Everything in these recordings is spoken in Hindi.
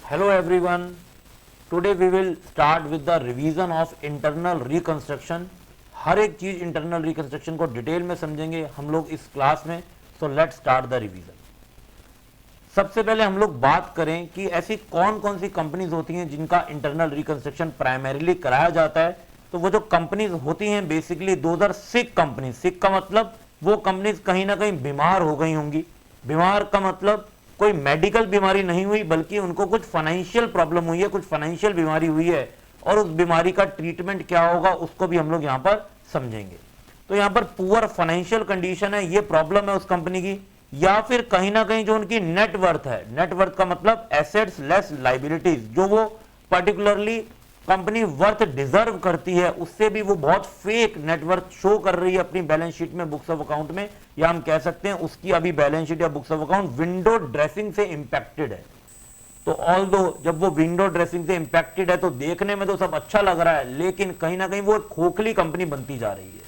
Hello everyone. Today we will start with the revision of internal reconstruction. हर एक चीज इंटरनल रिकंस्ट्रक्शन को डिटेल में समझेंगे हम लोग इस क्लास में. So let's start the revision. सबसे पहले हम लोग बात करें कि ऐसी कौन कौन सी कंपनीज होती हैं जिनका इंटरनल रिकंस्ट्रक्शन प्राइमरीली कराया जाता है. तो वो जो कंपनीज होती हैं basically those are sick companies. Sick का मतलब वो कंपनीज कहीं ना कहीं बीमार हो गई होंगी. बीमार का मतलब कोई मेडिकल बीमारी नहीं हुई बल्कि उनको कुछ फाइनेंशियल प्रॉब्लम हुई है, कुछ फाइनेंशियल बीमारी हुई है और उस बीमारी का ट्रीटमेंट क्या होगा उसको भी हम लोग यहां पर समझेंगे. तो यहां पर पुअर फाइनेंशियल कंडीशन है, ये प्रॉब्लम है उस कंपनी की, या फिर कहीं ना कहीं जो उनकी नेटवर्थ है. नेटवर्थ का मतलब एसेट्स लेस लाइबिलिटीज, जो वो पर्टिकुलरली कंपनी वर्थ डिजर्व करती है उससे भी वो बहुत फेक नेटवर्थ शो कर रही है अपनी बैलेंस शीट में, बुक्स ऑफ अकाउंट में, या हम कह सकते हैं उसकी अभी बैलेंस शीट या books of account window dressing से इंपैक्टेड है. तो ऑल्दो जब वो विंडो ड्रेसिंग से इंपैक्टेड है तो देखने में तो सब अच्छा लग रहा है, लेकिन कहीं ना कहीं वो एक खोखली कंपनी बनती जा रही है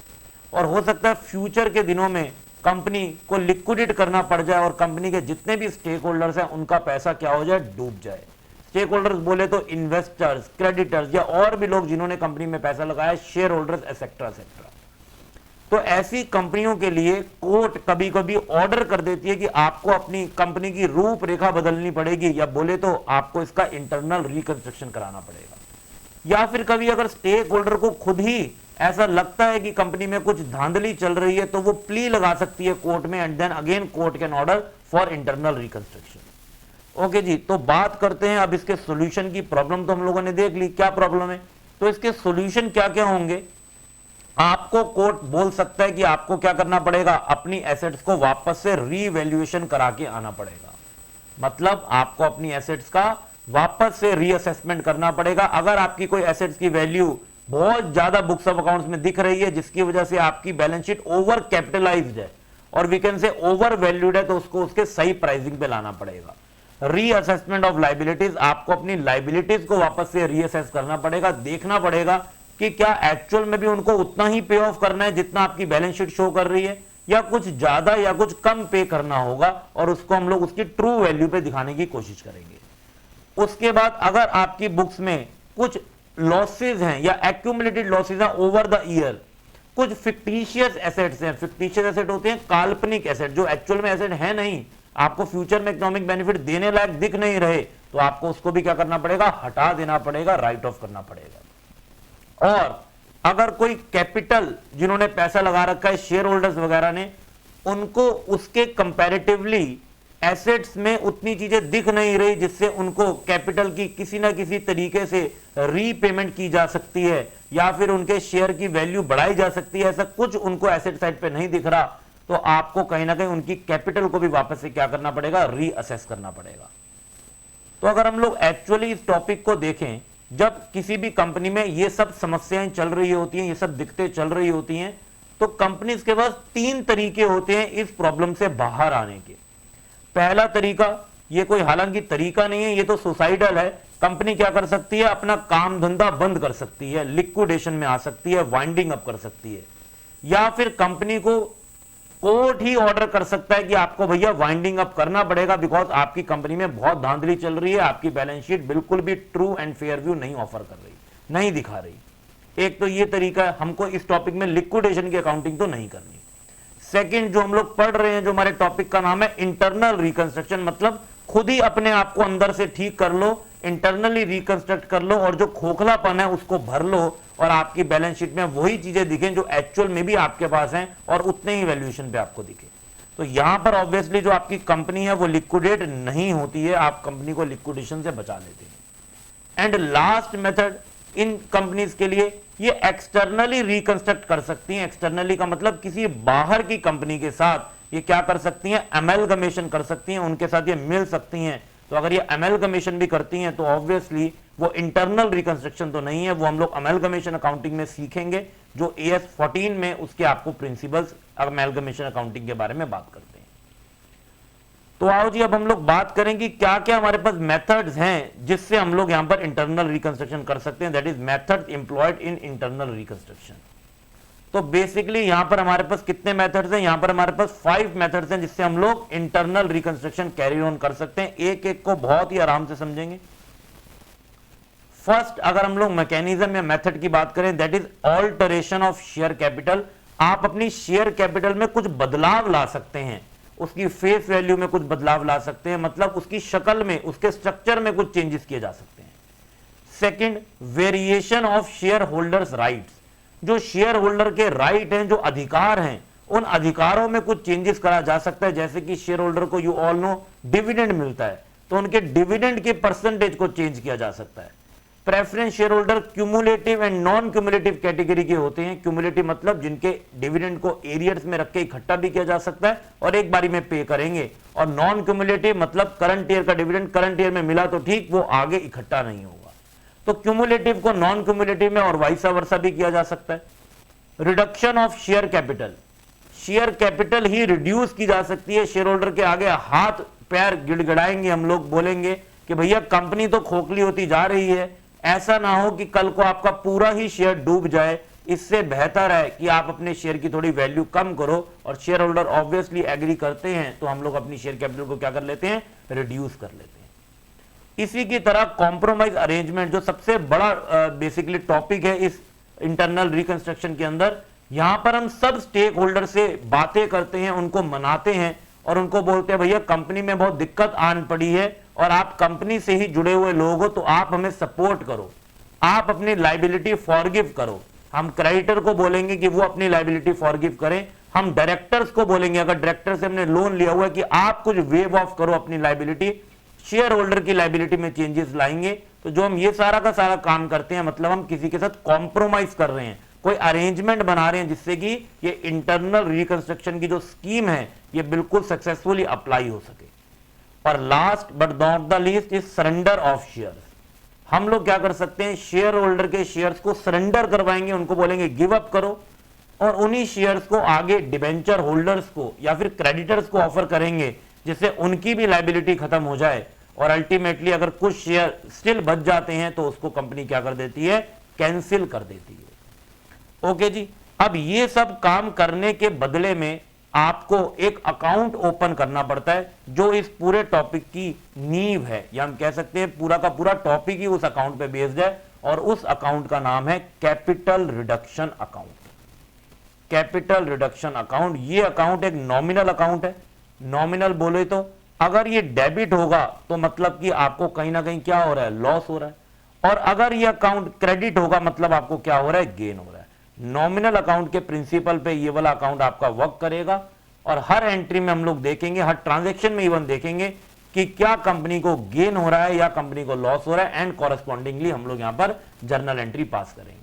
और हो सकता है फ्यूचर के दिनों में कंपनी को लिक्विडेट करना पड़ जाए और कंपनी के जितने भी स्टेक होल्डर्स हैं उनका पैसा क्या हो जाए, डूब जाए. स्टेक होल्डर्स बोले तो इन्वेस्टर्स, क्रेडिटर्स या और भी लोग जिन्होंने कंपनी में पैसा लगाया, शेयर होल्डर्स एक्सेट्रा एक्सेट्रा. तो ऐसी कंपनियों के लिए कोर्ट कभी कभी ऑर्डर कर देती है कि आपको अपनी कंपनी की रूपरेखा बदलनी पड़ेगी, या बोले तो आपको इसका इंटरनल रिकंस्ट्रक्शन कराना पड़ेगा. या फिर कभी अगर स्टेक होल्डर को खुद ही ऐसा लगता है कि कंपनी में कुछ धांधली चल रही है तो वो प्ली लगा सकती है कोर्ट में and then again court can order for internal reconstruction. Okay जी, तो बात करते हैं अब इसके सॉल्यूशन की. प्रॉब्लम तो हम लोगों ने देख ली क्या प्रॉब्लम है, तो इसके सॉल्यूशन क्या क्या होंगे. आपको कोर्ट बोल सकता है कि आपको क्या करना पड़ेगा, अपनी एसेट्स को वापस से रीवैल्यूएशन करा के आना पड़ेगा. मतलब आपको अपनी एसेट्स का वापस से रीअसेसमेंट करना पड़ेगा. अगर आपकी कोई एसेट्स की वैल्यू बहुत ज्यादा बुक्स ऑफ अकाउंट्स में दिख रही है जिसकी वजह से आपकी बैलेंस शीट ओवर कैपिटलाइज्ड है और we can say overvalued है, तो उसको उसके सही प्राइसिंग पे लाना पड़ेगा. रीअसेसमेंट ऑफ लाइबिलिटीज, आपको अपनी लाइबिलिटीज को वापस से रीअसेस करना पड़ेगा. देखना पड़ेगा कि क्या एक्चुअल में भी उनको उतना ही पे ऑफ करना है जितना आपकी बैलेंस शीट शो कर रही है, या कुछ ज्यादा या कुछ कम पे करना होगा, और उसको हम लोग उसकी ट्रू वैल्यू पे दिखाने की कोशिश करेंगे. उसके बाद अगर आपकी बुक्स में कुछ लॉसेज हैं या एक्यूमुलेटेड लॉसेज हैं ओवर द ईयर, कुछ फिक्टिशियस एसेट्स हैं. फिक्टिशियस एसेट होते हैं काल्पनिक एसेट जो एक्चुअल में एसेट है नहीं, आपको फ्यूचर में इकोनॉमिक बेनिफिट देने लायक दिख नहीं रहे, तो आपको उसको भी क्या करना पड़ेगा, हटा देना पड़ेगा, राइट ऑफ करना पड़ेगा. और अगर कोई कैपिटल जिन्होंने पैसा लगा रखा है शेयर होल्डर्स वगैरह ने, उनको उसके कंपैरेटिवली एसेट्स में उतनी चीजें दिख नहीं रही जिससे उनको कैपिटल की किसी ना किसी तरीके से रीपेमेंट की जा सकती है या फिर उनके शेयर की वैल्यू बढ़ाई जा सकती है, ऐसा कुछ उनको एसेट साइड पे नहीं दिख रहा, तो आपको कहीं ना कहीं उनकी कैपिटल को भी वापस से क्या करना पड़ेगा, रीअसेस करना पड़ेगा. तो अगर हम लोग एक्चुअली इस टॉपिक को देखें, जब किसी भी कंपनी में ये सब समस्याएं चल रही होती हैं, ये सब दिक्कतें चल रही होती हैं, तो कंपनीज के पास 3 तरीके होते हैं इस प्रॉब्लम से बाहर आने के. पहला तरीका, ये कोई हालांकि तरीका नहीं है, ये तो सुसाइडल है. कंपनी क्या कर सकती है, अपना काम धंधा बंद कर सकती है, लिक्विडेशन में आ सकती है, वाइंडिंग अप कर सकती है, या फिर कंपनी को कोर्ट ही ऑर्डर कर सकता है कि आपको भैया वाइंडिंग अप करना पड़ेगा बिकॉज आपकी कंपनी में बहुत धांधली चल रही है, आपकी बैलेंस शीट बिल्कुल भी ट्रू एंड फेयर व्यू नहीं ऑफर कर रही, नहीं दिखा रही. एक तो ये तरीका है, हमको इस टॉपिक में लिक्विडेशन की अकाउंटिंग तो नहीं करनी. सेकंड जो हम लोग पढ़ रहे हैं, जो हमारे टॉपिक का नाम है इंटरनल रिकंस्ट्रक्शन, मतलब खुद ही अपने आप को अंदर से ठीक कर लो, इंटरनली रिकंस्ट्रक्ट कर लो और जो खोखलापन है उसको भर लो और आपकी बैलेंस शीट में वही चीजें दिखें जो एक्चुअल में भी आपके पास हैं और उतने ही वैल्यूएशन पे आपको दिखे. तो यहां पर ऑब्वियसली जो आपकी कंपनी है वो लिक्विडेट नहीं होती है, आप कंपनी को लिक्विडेशन से बचा लेते हैं. And last method in companies के लिए, ये एक्सटर्नली रिकंस्ट्रक्ट कर सकती हैं. एक्सटर्नली का मतलब किसी बाहर की कंपनी के साथ ये क्या कर सकती हैं, अमेलगमेशन कर सकती हैं, उनके साथ ये मिल सकती हैं. तो अगर ये अमेलगमेशन भी करती हैं तो ऑब्वियसली वो इंटरनल रिकंस्ट्रक्शन तो नहीं है, वो हम लोग अमेलगमेशन अकाउंटिंग में सीखेंगे, जो AS 14 में उसके आपको प्रिंसिपल्स अमेलगमेशन अकाउंटिंग के बारे में बात करते हैं. तो आओ जी, अब हम लोग बात करें कि क्या क्या हमारे पास मेथड्स हैं जिससे हम लोग यहां पर इंटरनल रिकंस्ट्रक्शन कर सकते हैं, that is methods employed in internal reconstruction. तो बेसिकली यहां पर हमारे पास कितने मेथड्स हैं, यहां पर हमारे पास 5 मेथड्स हैं जिससे हम लोग इंटरनल रिकंस्ट्रक्शन कैरी ऑन कर सकते हैं. एक एक को बहुत ही आराम से समझेंगे. फर्स्ट अगर हम लोग मैकेनिज्म या मेथड की बात करें, that is alteration of share capital. आप अपनी शेयर कैपिटल में कुछ बदलाव ला सकते हैं, उसकी फेस वैल्यू में कुछ बदलाव ला सकते हैं, मतलब उसकी शक्ल में, उसके स्ट्रक्चर में कुछ चेंजेस किए जा सकते हैं। Second, variation of share holders rights. जो शेयर होल्डर के राइट हैं, जो अधिकार हैं, उन अधिकारों में कुछ चेंजेस करा जा सकता है। जैसे कि शेयर होल्डर को यू ऑल नो डिविडेंड मिलता है, तो उनके डिविडेंड के परसेंटेज को चेंज किया जा सकता है। Preference share holder cumulative and non cumulative category के होते हैं। क्यूमुलेटिव मतलब जिनके डिविडेंड को एरियर्स में रख के इकट्ठा भी किया जा सकता है और एक बारी में पे करेंगे, और नॉन क्यूमुलेटिव मतलब करंट ईयर का डिविडेंड करंट ईयर में मिला तो ठीक, वो आगे इकट्ठा नहीं होगा। तो क्यूमुलेटिव को नॉन क्यूमुलेटिव में और वाइसा वर्सा भी किया जा सकता है। Reduction of share capital, share capital he reduce की जा सकती है। शेयर होल्डर के आगे हाथ पैर गिड़गिड़ाएंगे, हम लोग बोलेंगे कि भैया कंपनी तो खोखली होती जा रही है, ऐसा ना हो कि कल को आपका पूरा ही शेयर डूब जाए। इससे बेहतर है कि आप अपने शेयर की थोड़ी वैल्यू कम करो, और शेयर होल्डर ऑब्वियसली एग्री करते हैं, तो हम लोग अपनी शेयर कैपिटल को क्या कर लेते हैं, रिड्यूस कर लेते हैं। इसी की तरह कॉम्प्रोमाइज अरेंजमेंट, जो सबसे बड़ा बेसिकली टॉपिक है इस इंटरनल रिकंस्ट्रक्शन के अंदर। यहां पर हम सब स्टेक होल्डर से बातें करते हैं, उनको मनाते हैं और उनको बोलते हैं भैया कंपनी में बहुत दिक्कत आन पड़ी है और आप कंपनी से ही जुड़े हुए लोग हो, तो आप हमें सपोर्ट करो, आप अपनी लाइबिलिटी फॉरगिव करो। हम क्रेडिटर को बोलेंगे कि वो अपनी लाइबिलिटी फॉरगिव करें, हम डायरेक्टर्स को बोलेंगे अगर डायरेक्टर से हमने लोन लिया हुआ है कि आप कुछ वेव ऑफ करो अपनी लाइबिलिटी, शेयर होल्डर की लाइबिलिटी में चेंजेस लाएंगे। तो जो हम ये सारा का सारा काम करते हैं, मतलब हम किसी के साथ कॉम्प्रोमाइज कर रहे हैं, कोई अरेंजमेंट बना रहे हैं जिससे कि ये इंटरनल रिकंस्ट्रक्शन की जो स्कीम है ये बिल्कुल सक्सेसफुली अप्लाई हो सके। और last but not the least is surrender of shares. हम लोग क्या कर सकते हैं, शेयर होल्डर के शेयर्स को सरेंडर करवाएंगे, उनको बोलेंगे गिव अप करो, और उन्हीं शेयर्स को आगे डिबेंचर होल्डर्स को या फिर क्रेडिटर्स को ऑफर करेंगे, जिससे उनकी भी लाइबिलिटी खत्म हो जाए। और अल्टीमेटली अगर कुछ शेयर स्टिल बच जाते हैं तो उसको कंपनी क्या कर देती है, कैंसिल कर देती है। ओके जी, अब ये सब काम करने के बदले में आपको एक अकाउंट ओपन करना पड़ता है, जो इस पूरे टॉपिक की नींव है, या हम कह सकते हैं पूरा का पूरा टॉपिक ही उस अकाउंट पे बेस्ड है, और उस अकाउंट का नाम है capital reduction account. Capital reduction account, ये अकाउंट एक नॉमिनल अकाउंट है। नॉमिनल बोले तो अगर ये डेबिट होगा तो मतलब कि आपको कहीं ना कहीं क्या हो रहा है, लॉस हो रहा है, और अगर ये अकाउंट क्रेडिट होगा मतलब आपको क्या हो रहा है, गेन हो रहा है। नॉमिनल अकाउंट के प्रिंसिपल पे ये वाला अकाउंट आपका वर्क करेगा, और हर एंट्री में हम लोग देखेंगे, हर ट्रांजैक्शन में इवन देखेंगे कि क्या कंपनी को गेन हो रहा है या कंपनी को लॉस हो रहा है, एंड कॉरेस्पॉन्डिंगली हम लोग यहां पर जर्नल एंट्री पास करेंगे।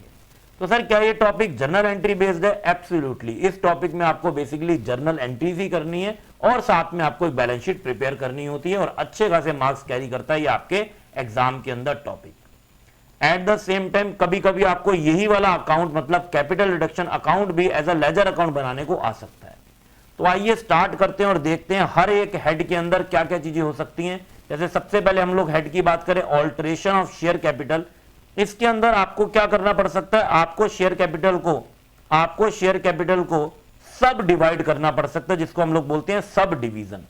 तो सर क्या ये टॉपिक जर्नल एंट्री बेस्ड है? एब्सोल्युटली। इस टॉपिक में आपको बेसिकली जर्नल एंट्रीज ही करनी है, और साथ में आपको एक बैलेंस शीट प्रिपेयर करनी होती है, और अच्छे खासे मार्क्स कैरी करता है ये आपके एग्जाम के अंदर topic. At the same time कभी कभी आपको यही वाला अकाउंट मतलब कैपिटल रिडक्शन अकाउंट भी एज अ लेजर अकाउंट बनाने को आ सकता है। तो आइए स्टार्ट करते हैं और देखते हैं हर एक हेड के अंदर क्या क्या चीजें हो सकती हैं। जैसे सबसे पहले हम लोग हेड की बात करें, ऑल्टरेशन ऑफ शेयर कैपिटल। इसके अंदर आपको क्या करना पड़ सकता है, आपको शेयर कैपिटल को सब डिवाइड करना पड़ सकता है, जिसको हम लोग बोलते हैं सब डिवीजन।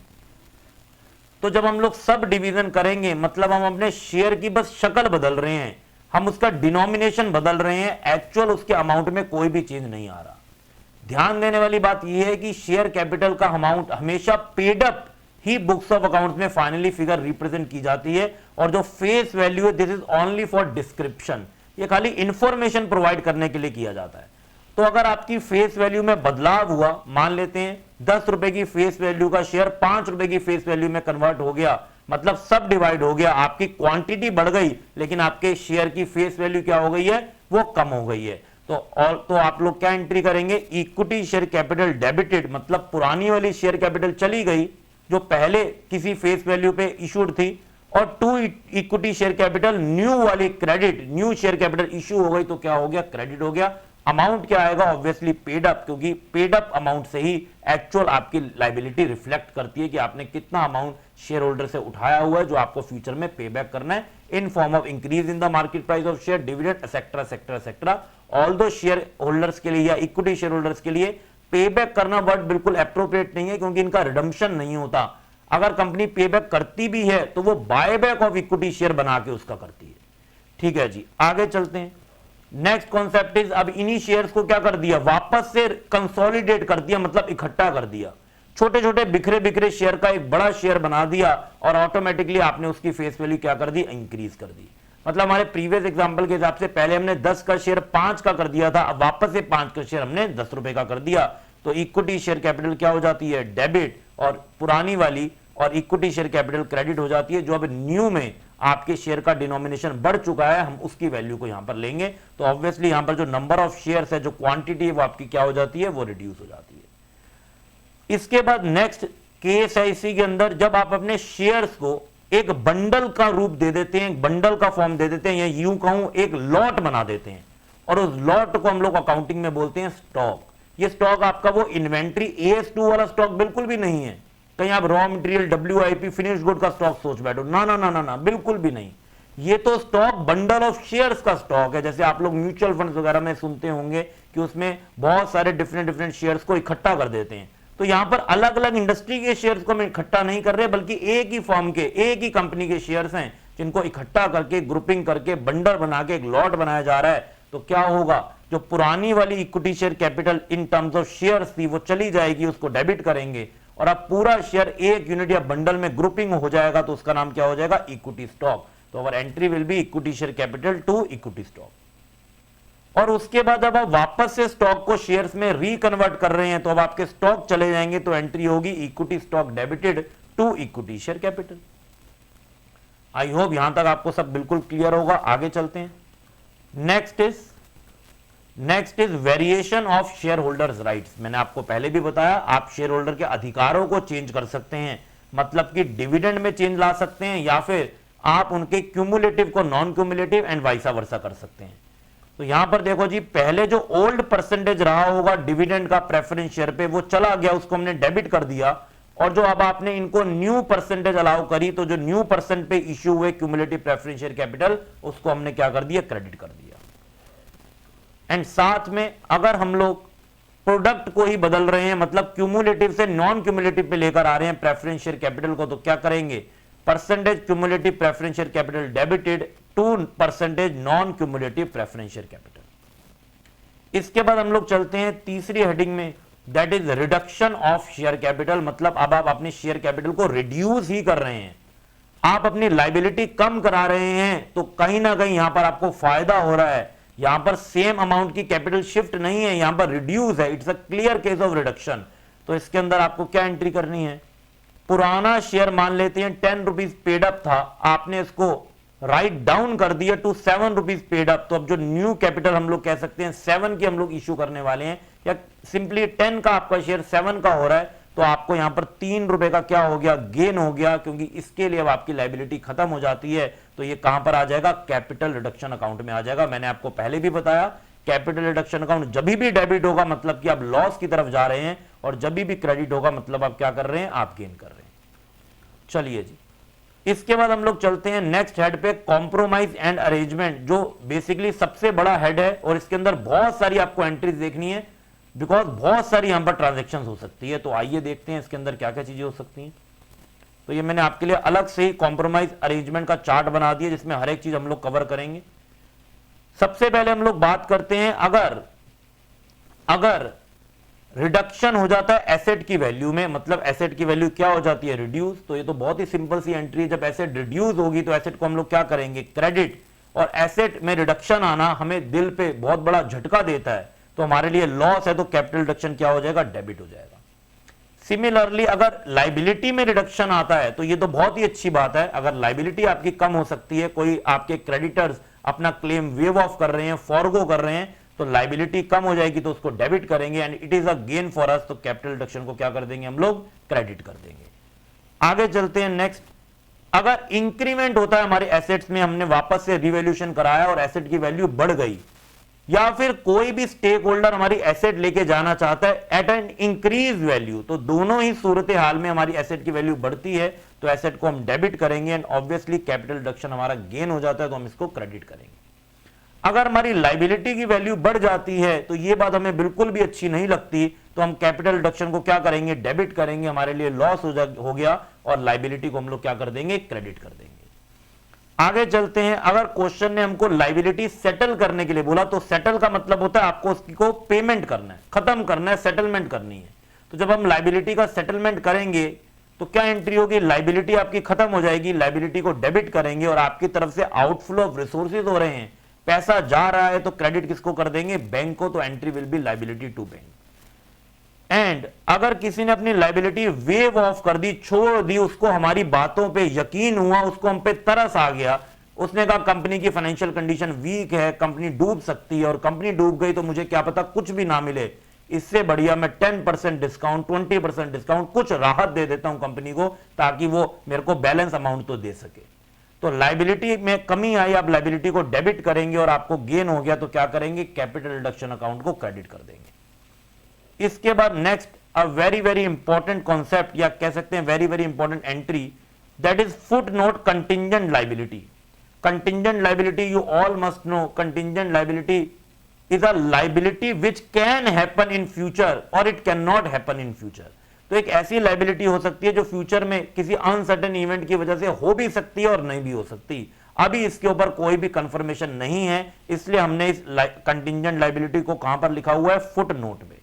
तो जब हम लोग सब डिवीजन करेंगे मतलब हम अपने शेयर की बस शक्ल बदल रहे हैं, हम उसका डिनोमिनेशन बदल रहे हैं, एक्चुअल उसके अमाउंट में कोई भी चेंज नहीं आ रहा। ध्यान देने वाली बात यह है कि शेयर कैपिटल का अमाउंट हमेशा paid up he books of accounts में फाइनली फिगर रिप्रेजेंट की जाती है, और जो फेस वैल्यू है this is only for description, ये खाली इंफॉर्मेशन प्रोवाइड करने के लिए किया जाता है। तो अगर आपकी फेस वैल्यू में बदलाव हुआ, मान लेते हैं 10 रुपए की फेस वैल्यू का शेयर 5 रुपए की फेस वैल्यू में कन्वर्ट हो गया, मतलब सब डिवाइड हो गया, आपकी क्वांटिटी बढ़ गई लेकिन आपके शेयर की फेस वैल्यू क्या हो गई है, वो कम हो गई है। तो आप लोग क्या एंट्री करेंगे, इक्विटी शेयर कैपिटल डेबिटेड, मतलब पुरानी वाली शेयर कैपिटल चली गई जो पहले किसी फेस वैल्यू पे इशूड थी, और to equity share capital new वाली credit, new share capital issue हो गई तो क्या हो गया, क्रेडिट हो गया। अमाउंट क्या आएगा, ऑब्वियसली पेड अप, क्योंकि पेड अप अमाउंट से ही एक्चुअल आपकी लाइबिलिटी रिफ्लेक्ट करती है कि आपने कितना अमाउंट शेयर होल्डर से उठाया हुआ है जो आपको फ्यूचर में पे बैक करना है in form of increase in the market price of share, dividend etcetera etcetera etcetera. All दो शेयर होल्डर्स के लिए या इक्विटी शेयर होल्डर्स के लिए पे बैक करना वर्ड बिल्कुल एप्रोप्रिएट नहीं है, क्योंकि इनका रिडम्पशन नहीं होता। अगर कंपनी पे बैक करती भी है तो वो buy back of equity share बना के उसका करती है। ठीक है जी, आगे चलते हैं। नेक्स्ट कॉन्सेप्ट इज, अब इन्हीं शेयर्स को क्या कर दिया, वापस से कंसोलिडेट कर दिया, मतलब इकट्ठा कर दिया, छोटे छोटे बिखरे बिखरे शेयर का एक बड़ा शेयर बना दिया और ऑटोमेटिकली आपने उसकी फेस वैल्यू क्या कर दी, इंक्रीज कर दी। मतलब हमारे प्रीवियस एग्जांपल के हिसाब से पहले हमने 10 का शेयर 5 का कर दिया था, अब वापस से 5 का शेयर हमने 10 रुपए का कर दिया, तो इक्विटी शेयर कैपिटल क्या हो जाती है, डेबिट, और पुरानी वाली और इक्विटी शेयर कैपिटल क्रेडिट हो जाती है। जो अब न्यू में आपके शेयर का डिनोमिनेशन बढ़ चुका है, हम उसकी वैल्यू को यहां पर लेंगे, तो ऑब्वियसली यहां पर जो नंबर ऑफ शेयर्स है, जो क्वांटिटी है, वो आपकी क्या हो जाती है, वो रिड्यूस हो जाती है। इसके बाद नेक्स्ट केस है इसी के अंदर, जब आप अपने शेयर्स को एक बंडल का रूप दे देते हैं, एक बंडल का फॉर्म दे देते हैं, या यूं कहूं एक लॉट बना देते हैं, और उस लॉट को हम लोग अकाउंटिंग में बोलते हैं स्टॉक। ये स्टॉक आपका वो इन्वेंट्री AS2 वाला स्टॉक बिल्कुल भी नहीं है, कहीं आप raw material WIP finished good का स्टॉक सोच बैठो, ना ना ना ना ना, बिल्कुल भी नहीं। ये तो स्टॉक बंडल ऑफ शेयर्स का स्टॉक है। जैसे आप लोग म्यूचुअल फंड्स वगैरह में सुनते होंगे कि उसमें बहुत सारे डिफरेंट शेयर्स को इकट्ठा कर देते हैं, तो यहां पर अलग अलग इंडस्ट्री के शेयर्स को हम इकट्ठा नहीं कर रहे, बल्कि एक ही फर्म के, एक ही कंपनी के शेयर्स हैं, जिनको इकट्ठा करके ग्रुपिंग करके बंडल बना के एक लॉट बनाया जा रहा है। तो क्या होगा, जो पुरानी वाली equity share capital in terms of shares थी, वो चली जाएगी, उसको डेबिट करेंगे, और अब पूरा शेयर एक यूनिट या बंडल में ग्रुपिंग हो जाएगा, तो उसका नाम क्या हो जाएगा, इक्विटी स्टॉक। तो our entry will be equity share capital to equity stock. और उसके बाद अब आप वापस से स्टॉक को शेयर्स में रिकन्वर्ट कर रहे हैं, तो अब आपके स्टॉक चले जाएंगे, तो एंट्री होगी equity stock debited to equity share capital. I hope यहां तक आपको सब बिल्कुल क्लियर होगा। आगे चलते हैं। Next is variation of share holders rights. मैंने आपको पहले भी बताया, आप शेयर होल्डर के अधिकारों को चेंज कर सकते हैं, मतलब कि डिविडेंड में चेंज ला सकते हैं, या फिर आप उनके क्यूमुलेटिव को नॉन क्यूमुलेटिव एंड वाइसा वर्सा कर सकते हैं। तो यहां पर देखो जी, पहले जो ओल्ड परसेंटेज रहा होगा डिविडेंड का प्रेफरेंस शेयर पे, वो चला गया, उसको हमने डेबिट कर दिया, और जो अब आपने इनको न्यू परसेंटेज अलाउ करी, तो जो न्यू परसेंट पे इश्यू हुए क्यूमुलेटिव प्रेफरेंस शेयर कैपिटल, उसको हमने क्या कर दिया, क्रेडिट कर दिया। एंड साथ में अगर हम लोग प्रोडक्ट को ही बदल रहे हैं, मतलब क्यूमुलेटिव से नॉन क्यूमुलेटिव पे लेकर आ रहे हैं प्रेफरेंस शेयर कैपिटल को, तो क्या करेंगे, percentage cumulative preference share capital debited to percentage non cumulative preference share capital. इसके बाद हम लोग चलते हैं तीसरी हेडिंग में, that is reduction of share capital. मतलब अब आप अपने शेयर कैपिटल को रिड्यूस ही कर रहे हैं, आप अपनी लाइबिलिटी कम करा रहे हैं, तो कहीं ना कहीं यहां पर आपको फायदा हो रहा है। यहां पर सेम अमाउंट की कैपिटल शिफ्ट नहीं है, यहां पर रिड्यूस है, it's a clear case of reduction. तो इसके अंदर आपको क्या एंट्री करनी है, पुराना शेयर मान लेते हैं 10 रुपीज पेड अप था, आपने इसको राइट डाउन कर दिया टू 7 रुपीज पेड अप, तो अब जो न्यू कैपिटल हम लोग कह सकते हैं 7 की हम लोग इश्यू करने वाले हैं, या सिंपली 10 का आपका शेयर 7 का हो रहा है, तो आपको यहां पर 3 रुपए का क्या हो गया, गेन हो गया, क्योंकि इसके लिए अब आपकी लाइबिलिटी खत्म हो जाती है। तो ये कहां पर आ जाएगा, कैपिटल रिडक्शन अकाउंट में आ जाएगा। मैंने आपको पहले भी बताया, कैपिटल रिडक्शन अकाउंट जब भी डेबिट होगा मतलब कि आप लॉस की तरफ जा रहे हैं, और जब भी क्रेडिट होगा मतलब आप क्या कर रहे हैं, आप गेन कर रहे हैं। चलिए जी, इसके बाद हम लोग चलते हैं नेक्स्ट हेड पे, कॉम्प्रोमाइज एंड अरेंजमेंट, जो बेसिकली सबसे बड़ा हेड है, और इसके अंदर बहुत सारी आपको एंट्रीज देखनी है, बिकॉज बहुत सारी यहां पर ट्रांजेक्शन हो सकती है। तो आइए देखते हैं इसके अंदर क्या क्या चीजें हो सकती हैं। तो ये मैंने आपके लिए अलग से ही कॉम्प्रोमाइज अरेंजमेंट का चार्ट बना दिया, जिसमें हर एक चीज हम लोग कवर करेंगे। सबसे पहले हम लोग बात करते हैं, अगर रिडक्शन हो जाता है एसेट की वैल्यू में, मतलब एसेट की वैल्यू क्या हो जाती है, रिड्यूस। तो ये तो बहुत ही सिंपल सी एंट्री है, जब एसेट रिड्यूस होगी तो एसेट को हम लोग क्या करेंगे, क्रेडिट। और एसेट में रिडक्शन आना हमें दिल पे बहुत बड़ा झटका देता है, तो हमारे लिए लॉस है, तो कैपिटल रिडक्शन क्या हो जाएगा, डेबिट हो जाएगा। सिमिलरली अगर लाइबिलिटी में रिडक्शन आता है, तो ये तो बहुत ही अच्छी बात है, अगर लाइबिलिटी आपकी कम हो सकती है, कोई आपके क्रेडिटर्स अपना क्लेम वेव ऑफ कर रहे हैं, फॉरगो कर रहे हैं, तो लाइबिलिटी कम हो जाएगी, तो उसको डेबिट करेंगे, and it is a gain for us, तो कैपिटल रिडक्शन को क्या कर देंगे हम लोग, क्रेडिट कर देंगे। आगे चलते हैं नेक्स्ट, अगर इंक्रीमेंट होता है हमारे एसेट्स में, हमने वापस से रिवैल्यूएशन कराया और एसेट की वैल्यू बढ़ गई, या फिर कोई भी स्टेक होल्डर हमारी एसेट लेके जाना चाहता है एट एन इंक्रीज वैल्यू, तो दोनों ही सूरत हाल में हमारी एसेट की वैल्यू बढ़ती है, तो एसेट को हम डेबिट करेंगे, एंड ऑब्वियसली कैपिटल रिडक्शन हमारा गेन हो जाता है, तो हम इसको क्रेडिट करेंगे। अगर हमारी लाइबिलिटी की वैल्यू बढ़ जाती है, तो ये बात हमें बिल्कुल भी अच्छी नहीं लगती, तो हम कैपिटल रिडक्शन को क्या करेंगे, डेबिट करेंगे, हमारे लिए लॉस हो गया, और लाइबिलिटी को हम लोग क्या कर देंगे, क्रेडिट कर देंगे। आगे चलते हैं। अगर क्वेश्चन ने हमको लाइबिलिटी सेटल करने के लिए बोला तो सेटल का मतलब होता है आपको उसकी को पेमेंट करना है, खत्म करना है, सेटलमेंट करनी है। तो जब हम लाइबिलिटी का सेटलमेंट करेंगे तो क्या एंट्री होगी, लाइबिलिटी आपकी खत्म हो जाएगी, लाइबिलिटी को डेबिट करेंगे और आपकी तरफ से आउटफ्लो ऑफ रिसोर्सेज हो रहे हैं, पैसा जा रहा है, तो क्रेडिट किसको कर देंगे, बैंक को। तो entry will be liability to bank. And अगर किसी ने अपनी लाइबिलिटी वेव ऑफ कर दी, छोड़ दी, उसको हमारी बातों पे यकीन हुआ, उसको हम पे तरस आ गया, उसने कहा कंपनी की फाइनेंशियल कंडीशन वीक है, कंपनी डूब सकती है, और कंपनी डूब गई तो मुझे क्या पता कुछ भी ना मिले, इससे बढ़िया मैं 10% डिस्काउंट, 20% डिस्काउंट, कुछ राहत दे देता हूं कंपनी को ताकि वो मेरे को बैलेंस अमाउंट तो दे सके। तो लाइबिलिटी में कमी आई, आप लाइबिलिटी को डेबिट करेंगे और आपको गेन हो गया तो क्या करेंगे, कैपिटल रिडक्शन अकाउंट को क्रेडिट कर देंगे। इसके बाद next a very very important concept, या कह सकते हैं very very important entry, that is foot note contingent liability. Contingent liability you all must know, contingent liability is a liability which can happen in future or it cannot happen in future। तो एक ऐसी लाइबिलिटी हो सकती है जो फ्यूचर में किसी अनसर्टेन इवेंट की वजह से हो भी सकती है और नहीं भी हो सकती। अभी इसके ऊपर कोई भी कंफर्मेशन नहीं है, इसलिए हमने इस कंटिंजेंट लाइबिलिटी को कहां पर लिखा हुआ है, फुट नोट में।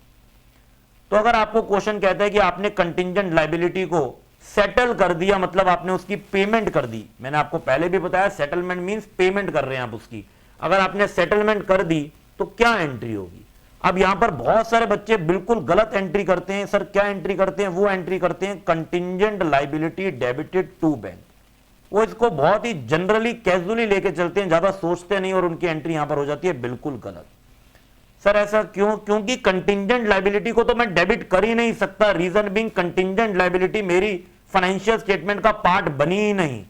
तो अगर आपको क्वेश्चन कहता है कि आपने कंटिंजेंट लाइबिलिटी को सेटल कर दिया, मतलब आपने उसकी पेमेंट कर दी, मैंने आपको पहले भी बताया सेटलमेंट मींस पेमेंट कर रहे हैं आप उसकी, अगर आपने सेटलमेंट कर दी तो क्या एंट्री होगी। अब यहां पर बहुत सारे बच्चे बिल्कुल गलत एंट्री करते हैं। सर क्या एंट्री करते हैं, वो एंट्री करते हैं contingent liability debited to bank. वो इसको बहुत ही जनरली कैजुअली लेके चलते हैं, ज्यादा सोचते नहीं, और उनकी एंट्री यहां पर हो जाती है बिल्कुल गलत। सर ऐसा क्यों, क्योंकि कंटिंजेंट लाइबिलिटी को तो मैं डेबिट कर ही नहीं सकता, रीजन बीइंग कंटिंजेंट लाइबिलिटी मेरी फाइनेंशियल स्टेटमेंट का पार्ट बनी ही नहीं,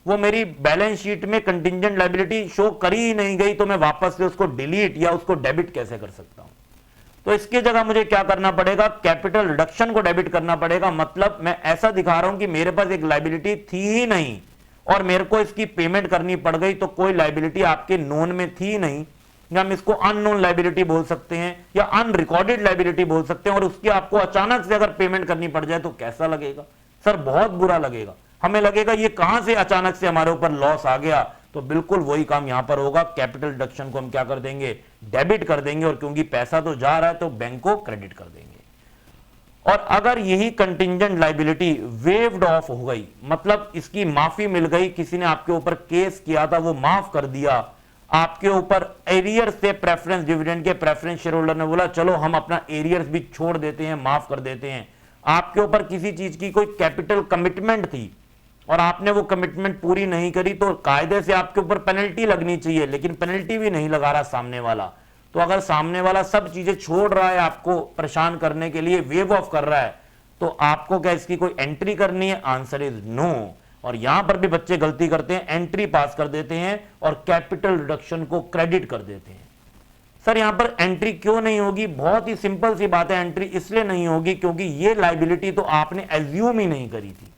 वो मेरी बैलेंस शीट में कंटिंजेंट लाइबिलिटी शो करी ही नहीं गई, तो मैं वापस से उसको डिलीट या उसको डेबिट कैसे कर सकता हूं। तो इसकी जगह मुझे क्या करना पड़ेगा, कैपिटल रिडक्शन को डेबिट करना पड़ेगा। मतलब मैं ऐसा दिखा रहा हूं कि मेरे पास एक लाइबिलिटी थी ही नहीं और मेरे को इसकी पेमेंट करनी पड़ गई, तो कोई लाइबिलिटी आपके नोन में थी नहीं, या हम इसको अननोन लाइबिलिटी बोल सकते हैं या अनरिकॉर्डेड लाइबिलिटी बोल सकते हैं, और उसकी आपको अचानक से अगर पेमेंट करनी पड़ जाए तो कैसा लगेगा, सर बहुत बुरा लगेगा। हमें लगेगा ये कहां से अचानक से हमारे ऊपर लॉस आ गया। तो बिल्कुल वही काम यहां पर होगा, कैपिटल डिडक्शन को हम क्या कर देंगे, डेबिट कर देंगे, और क्योंकि पैसा तो जा रहा है तो बैंक को क्रेडिट कर देंगे। और अगर यही कंटिंजेंट लाइबिलिटी वेव्ड ऑफ हो गई, मतलब इसकी माफी मिल गई, किसी ने आपके ऊपर केस किया था वो माफ कर दिया, आपके ऊपर एरियर से प्रेफरेंस डिविडेंड के प्रेफरेंस शेयर होल्डर ने बोला चलो हम अपना एरियर्स भी छोड़ देते हैं, माफ कर देते हैं, आपके ऊपर किसी चीज की कोई कैपिटल कमिटमेंट थी और आपने वो कमिटमेंट पूरी नहीं करी, तो कायदे से आपके ऊपर पेनल्टी लगनी चाहिए, लेकिन पेनल्टी भी नहीं लगा रहा सामने वाला। तो अगर सामने वाला सब चीजें छोड़ रहा है आपको परेशान करने के लिए, वेव ऑफ कर रहा है, तो आपको क्या इसकी कोई एंट्री करनी है, आंसर इज नो। और यहां पर भी बच्चे गलती करते हैं, एंट्री पास कर देते हैं और कैपिटल रिडक्शन को क्रेडिट कर देते हैं। सर यहां पर एंट्री क्यों नहीं होगी, बहुत ही सिंपल सी बात है, एंट्री इसलिए नहीं होगी क्योंकि ये लाइबिलिटी तो आपने एज्यूम ही नहीं करी थी,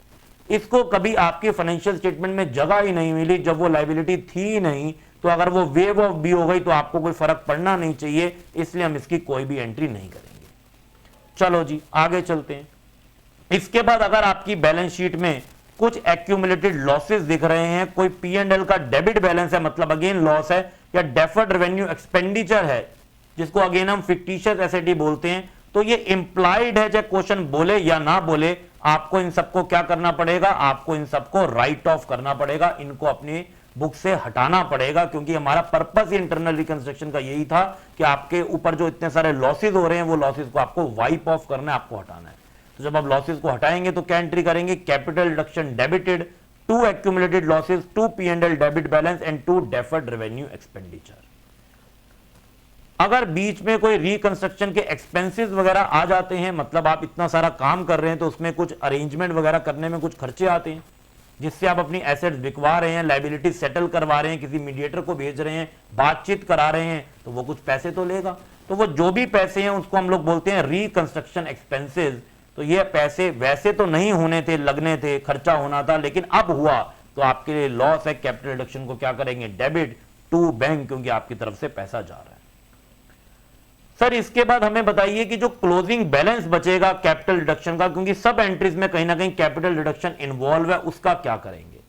इसको कभी आपके फाइनेंशियल स्टेटमेंट में जगह ही नहीं मिली, जब वो लाइबिलिटी थी ही नहीं, तो अगर वो वेव ऑफ भी हो गई तो आपको कोई फर्क पड़ना नहीं चाहिए, इसलिए हम इसकी कोई भी एंट्री नहीं करेंगे। चलो जी आगे चलते हैं। इसके बाद अगर आपकी बैलेंस शीट में कुछ एक्यूमुलेटेड लॉसेस दिख रहे हैं, कोई P&L का डेबिट बैलेंस है, मतलब अगेन लॉस है, या डेफर्ड रेवेन्यू एक्सपेंडिचर है जिसको अगेन हम फिक्टिशियस एसेट बोलते हैं, तो ये इंप्लाइड है, चाहे क्वेश्चन बोले या ना बोले, आपको इन सबको क्या करना पड़ेगा, आपको इन सबको राइट ऑफ करना पड़ेगा, इनको अपनी बुक से हटाना पड़ेगा, क्योंकि हमारा पर्पस इंटरनल रिकंस्ट्रक्शन का यही था कि आपके ऊपर जो इतने सारे लॉसेस हो रहे हैं वो लॉसेस को आपको वाइप ऑफ करना है, आपको हटाना है। तो जब आप लॉसेस को हटाएंगे तो क्या एंट्री करेंगे, capital reduction debited to accumulated losses, to P&L debit balance and to deferred revenue expenditure. अगर बीच में कोई रिकंस्ट्रक्शन के एक्सपेंसेस वगैरह आ जाते हैं, मतलब आप इतना सारा काम कर रहे हैं तो उसमें कुछ अरेंजमेंट वगैरह करने में कुछ खर्चे आते हैं, जिससे आप अपनी एसेट्स बिकवा रहे हैं, लायबिलिटी सेटल करवा रहे हैं, किसी मीडिएटर को भेज रहे हैं, बातचीत करा रहे हैं, तो वो कुछ पैसे तो लेगा। तो वो जो भी पैसे हैं उसको हम लोग बोलते हैं रिकंस्ट्रक्शन एक्सपेंसेस। तो ये पैसे वैसे तो नहीं होने थे, लगने थे, खर्चा होना था, लेकिन अब हुआ तो आपके लिए लॉस है। कैपिटल रिडक्शन को क्या करेंगे, डेबिट टू बैंक, क्योंकि आपकी तरफ से पैसा जा रहा है। सर इसके बाद हमें बताइए कि जो क्लोजिंग बैलेंस बचेगा कैपिटल रिडक्शन का, क्योंकि सब एंट्रीज में कहीं ना कहीं कैपिटल रिडक्शन इन्वॉल्व है, उसका क्या करेंगे।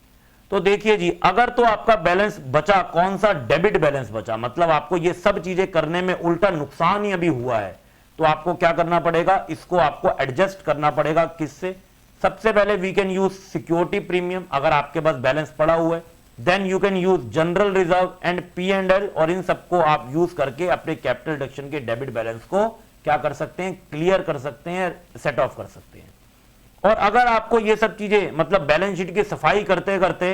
तो देखिए जी, अगर तो आपका बैलेंस बचा कौन सा, डेबिट बैलेंस बचा, मतलब आपको ये सब चीजें करने में उल्टा नुकसान ही अभी हुआ है, तो आपको क्या करना पड़ेगा, इसको आपको एडजस्ट करना पड़ेगा। किससे? सबसे पहले we can use security premium, अगर आपके पास बैलेंस पड़ा हुआ है। Then you can use general reserve and P&L, और इन सबको आप यूज करके अपने कैपिटल रिडक्शन के डेबिट बैलेंस को क्या कर सकते हैं, क्लियर कर सकते हैं, सेट ऑफ कर सकते हैं। और अगर आपको ये सब चीजें मतलब बैलेंस शीट की सफाई करते करते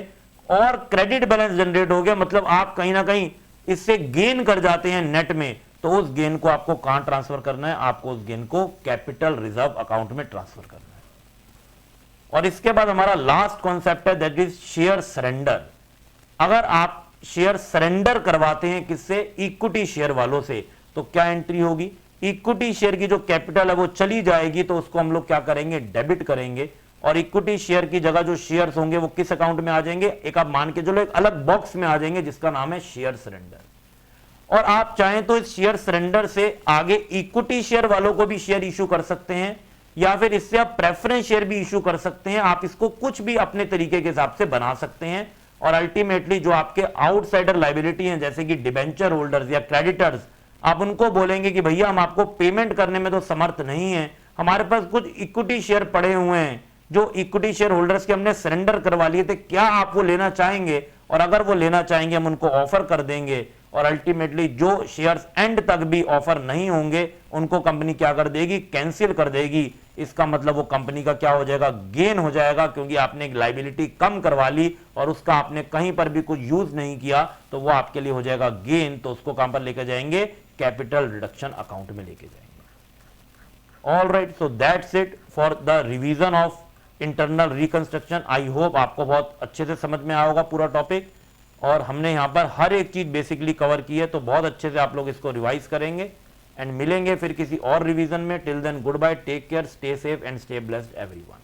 और क्रेडिट बैलेंस जनरेट हो गया, मतलब आप कहीं ना कहीं इससे गेन कर जाते हैं नेट में, तो उस गेन को आपको कहां ट्रांसफर करना है, आपको उस गेन को कैपिटल रिजर्व अकाउंट में ट्रांसफर करना है। और इसके बाद हमारा लास्ट कॉन्सेप्ट है, दैट इज शेयर सरेंडर। अगर आप शेयर सरेंडर करवाते हैं किससे, इक्विटी शेयर वालों से, तो क्या एंट्री होगी, इक्विटी शेयर की जो कैपिटल है वो चली जाएगी, तो उसको हम लोग क्या करेंगे, डेबिट करेंगे। और इक्विटी शेयर की जगह जो शेयर्स होंगे वो किस अकाउंट में आ जाएंगे, एक आप मान के चलो एक अलग बॉक्स में आ जाएंगे जिसका नाम है शेयर सरेंडर। और आप चाहें तो इस शेयर सरेंडर से आगे इक्विटी शेयर वालों को भी शेयर इशू कर सकते हैं, या फिर इससे आप प्रेफरेंस शेयर भी इशू कर सकते हैं। आप इसको कुछ भी अपने तरीके के हिसाब से बना सकते हैं। और अल्टीमेटली जो आपके आउटसाइडर लायबिलिटी हैं, जैसे कि डिबेंचर होल्डर्स या क्रेडिटर्स, आप उनको बोलेंगे कि भैया हम आपको पेमेंट करने में तो समर्थ नहीं है, हमारे पास कुछ इक्विटी शेयर पड़े हुए हैं जो इक्विटी शेयर होल्डर्स के हमने सरेंडर करवा लिए थे, क्या आप वो लेना चाहेंगे? और अगर वो लेना चाहेंगे हम उनको ऑफर कर देंगे। और अल्टीमेटली जो शेयर्स एंड तक भी ऑफर नहीं होंगे उनको कंपनी क्या कर देगी, कैंसिल कर देगी। इसका मतलब वो कंपनी का क्या हो जाएगा, गेन हो जाएगा, क्योंकि आपने एक लायबिलिटी कम करवा ली और उसका आपने कहीं पर भी कुछ यूज नहीं किया, तो वो आपके लिए हो जाएगा गेन। तो उसको कहां पर लेकर जाएंगे, कैपिटल रिडक्शन अकाउंट में लेके जाएंगे। All right, so that's it for the revision of internal reconstruction. I hope आपको बहुत अच्छे से समझ में आया होगा पूरा टॉपिक, और हमने यहाँ पर हर एक चीज बेसिकली कवर की है, तो बहुत अच्छे से आप लोग इसको रिवाइज करेंगे। एंड मिलेंगे फिर किसी और रिवीजन में। Till then good bye, take care, stay safe and stay blessed everyone.